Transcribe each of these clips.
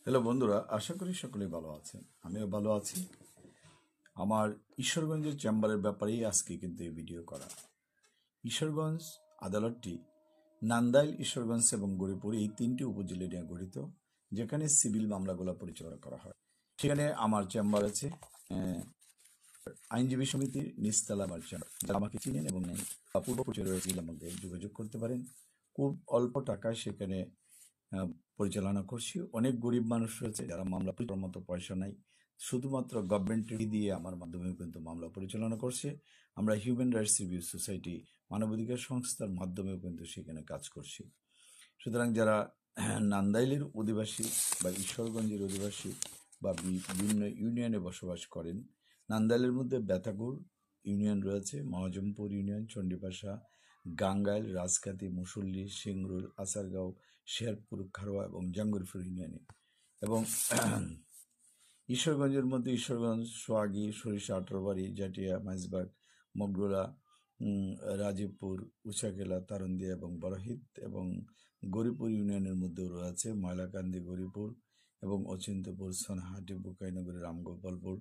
Hello বন্ধুরা, আশা করি সকলেই ভালো আছেন। আমিও ভালো আছি। আমার ঈশ্বরগঞ্জের চেম্বারের ব্যাপারেই আজকে কিন্তু এই ভিডিও করা। ঈশ্বরগঞ্জ আদালতটি নান্দাইল, ঈশ্বরগঞ্জ এবং গৌরীপুর এই তিনটি উপজেলা নিয়ে গঠিত, যেখানে সিভিল মামলাগুলো পরিচালনা করা হয়। সেখানে আমার চেম্বার আছে আইনজীবী সমিতির নিচতলা আমার চেম্বার। যারা আমাকে চিনেন এবং পূর্ব পরিচয় রয়েছে আমাকে যোগাযোগ করতে পারেন। খুব অল্প টাকায় সেখানে পরিচালনা করছি। অনেক গরিব মানুষ রয়েছে যারা মামলা পরিচালনার মতো পয়সা নাই, শুধুমাত্র গভর্নমেন্ট দিয়ে আমার মাধ্যমে কিন্তু মামলা পরিচালনা করছে। আমরা হিউম্যান রাইটস রিভিউ সোসাইটি, মানবাধিকার সংস্থার মাধ্যমেও কিন্তু সেখানে কাজ করছি। সুতরাং যারা নান্দাইলের অধিবাসী বা ঈশ্বরগঞ্জের অধিবাসী বা বিভিন্ন ইউনিয়নে বসবাস করেন, নান্দাইলের মধ্যে বেতাগুড় ইউনিয়ন রয়েছে, মহাজমপুর ইউনিয়ন, চণ্ডীপাশা, গাঙ্গাইল, রাজকাতি, মুসল্লি, সিংরুল, আসারগাঁও, শেরপুর, খারোয়া এবং জাঙ্গিরপুর ইউনিয়নে। এবং ঈশ্বরগঞ্জের মধ্যে ঈশ্বরগঞ্জ, সোয়াগী, সরিষা, আঠারোবাড়ি, জাটিয়া, মাইজবাগ, মগরুলা, রাজীবপুর, উচাকেলা, তারন্দিয়া এবং বড়হিত এবং গৌরীপুর ইউনিয়নের মধ্যেও রয়েছে ময়লাকান্দি, গৌরীপুর এবং অচিন্তপুর, সোনাহাটি, বুকাইনগরী, রামগোপালপুর,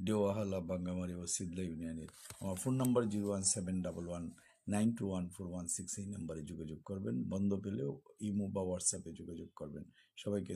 ডেওয়াহালা, বাঙ্গামারি ও সিদলা ইউনিয়নের। আমার ফোন নম্বর 01711921416। এই নাম্বারে যোগাযোগ করবেন। বন্ধ পেলেও ইমো বা হোয়াটসঅ্যাপে যোগাযোগ করবেন। সবাইকে